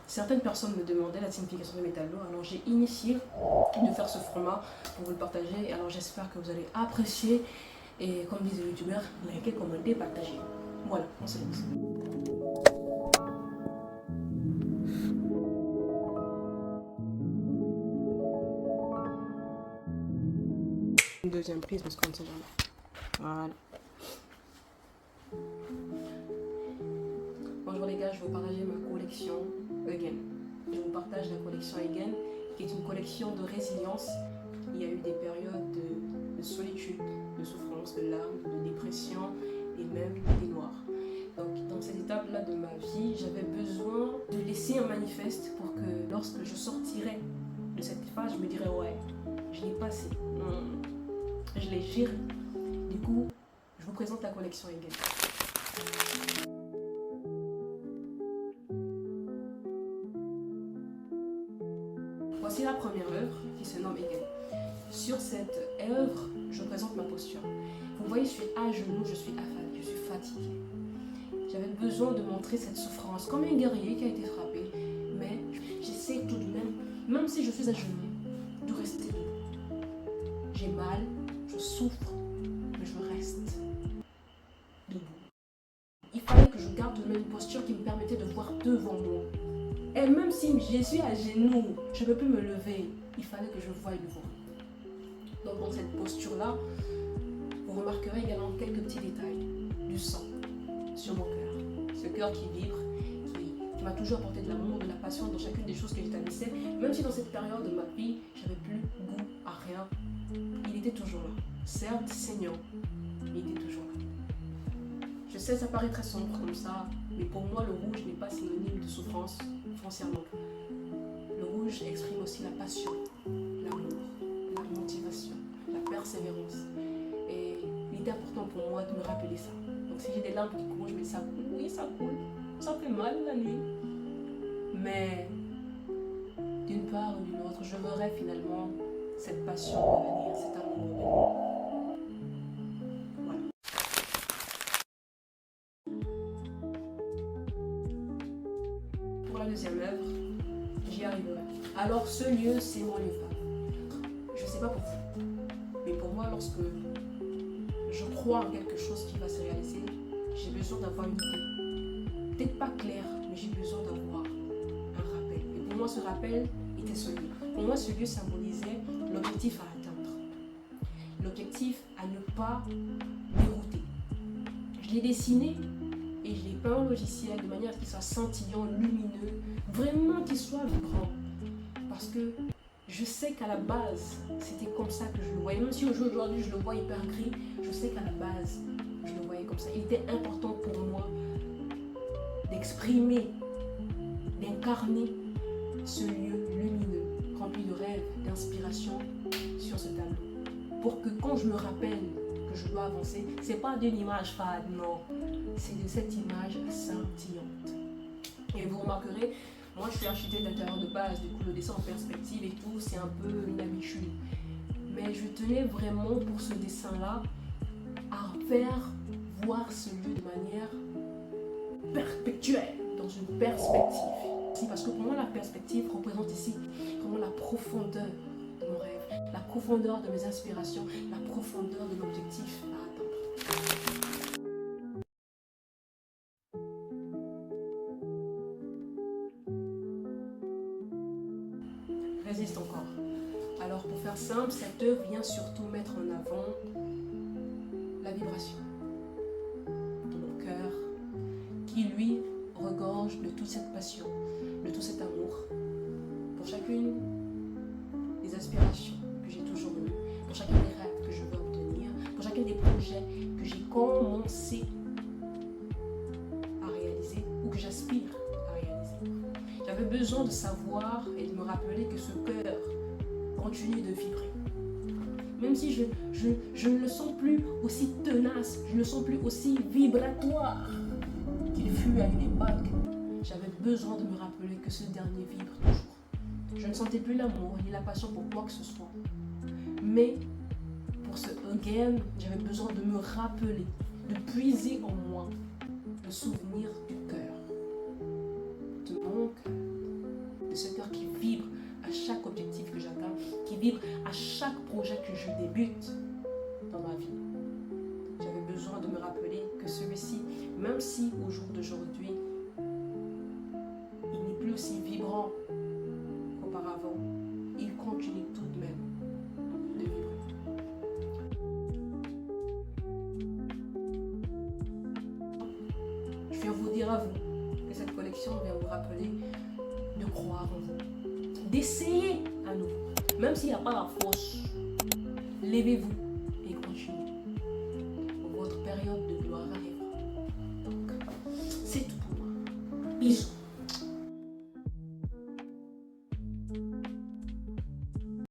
Certaines personnes me demandaient la signification de mes tableaux, alors j'ai initié de faire ce format pour vous le partager. Alors j'espère que vous allez apprécier et comme disent les youtubeurs, likez, commentez, partagez. Voilà, on se laisse. Une deuxième prise parce qu'on ne sait jamais. Voilà. Bonjour les gars, je vais vous partager ma collection Again. Je vous partage la collection Again, qui est une collection de résilience. Il y a eu des périodes de solitude, de souffrance, de larmes, de dépression et même des noirs. Donc dans cette étape-là de ma vie, j'avais besoin de laisser un manifeste pour que lorsque je sortirais de cette phase, je me dirais ouais, je l'ai passé, je l'ai géré. Du coup, je vous présente la collection Again. Voici la première œuvre qui se nomme Again. Sur cette œuvre, je présente ma posture. Vous voyez, je suis à genoux, je suis affalée, je suis fatiguée. J'avais besoin de montrer cette souffrance comme un guerrier qui a été frappé, mais j'essaie tout de même si je suis à genoux, de rester debout. J'ai mal, je souffre, mais je reste debout. Il fallait que je garde une posture qui me permettait de voir devant moi. Et même si je suis à genoux, je ne peux plus me lever, il fallait que je voie devant. Donc dans cette posture-là, vous remarquerez également quelques petits détails. Du sang sur mon cœur. Ce cœur qui vibre, qui m'a toujours apporté de l'amour, de la passion dans chacune des choses que j'établissais. Même si dans cette période de ma vie, j'avais plus goût à rien, il était toujours là. Certes saignant, mais il était toujours là. Je sais, ça paraît très sombre comme ça, mais pour moi, le rouge n'est pas synonyme de souffrance, foncièrement. Le rouge exprime aussi la passion, l'amour, la motivation, la persévérance. Et il était important pour moi de me rappeler ça. Donc si j'ai des larmes qui coulent, je me dis ça coule, oui ça coule, ça fait mal la nuit. Mais d'une part ou d'une autre, je verrai finalement cette passion revenir, cet amour revenir. Voilà. Pour la deuxième œuvre, j'y arriverai. Alors ce lieu, c'est mon lieu phare. Je ne sais pas pour vous, mais pour moi, lorsque je crois en quelque chose qui va se réaliser, j'ai besoin d'avoir une idée. Peut-être pas claire, mais j'ai besoin d'avoir un rappel. Et pour moi, ce rappel était ce lieu. Pour moi, ce lieu symbolisait l'objectif à atteindre. L'objectif à ne pas dérouter. Je l'ai dessiné et je l'ai peint au logiciel de manière à ce qu'il soit scintillant, lumineux, vraiment qu'il soit vibrant. Parce que je sais qu'à la base, c'était comme ça que je le voyais. Même si aujourd'hui je le vois hyper gris, je sais qu'à la base, je le voyais comme ça. Il était important pour moi d'exprimer, d'incarner ce lieu lumineux, rempli de rêves, d'inspiration sur ce tableau. Pour que quand je me rappelle que je dois avancer, c'est pas d'une image fade, non. C'est de cette image scintillante. Et vous remarquerez, moi je suis architecte d'intérieur de base, du coup le dessin en perspective et tout, c'est un peu une habitude. Mais je tenais vraiment pour ce dessin-là à faire voir ce lieu de manière perpétuelle, dans une perspective. Parce que pour moi la perspective représente ici vraiment la profondeur de mon rêve, la profondeur de mes inspirations, la profondeur de l'objectif à atteindre. Résiste encore. Alors pour faire simple, cette œuvre vient surtout mettre en avant la vibration de mon cœur qui lui regorge de toute cette passion, de tout cet amour pour chacune des aspirations que j'ai toujours eues, pour chacun des rêves que je veux obtenir, pour chacun des projets que j'ai commencé à réaliser ou que j'aspire à réaliser. J'avais besoin de savoir et de me rappeler que ce cœur continue de vibrer. Même si je ne le sens plus aussi tenace, je ne le sens plus aussi vibratoire qu'il fut à une époque, j'avais besoin de me rappeler que ce dernier vibre toujours. Je ne sentais plus l'amour ni la passion pour quoi que ce soit. Mais pour ce again, j'avais besoin de me rappeler, de puiser en moi le souvenir du cœur, de mon cœur. chaque projet que je débute dans ma vie, j'avais besoin de me rappeler que celui-ci, même si au jour d'aujourd'hui, il n'est plus aussi vibrant qu'auparavant, il continue tout de même de vibrer. Je viens vous dire à vous que cette collection vient vous rappeler de croire en vous, d'essayer à nouveau, même s'il n'y a pas la force. Levez-vous.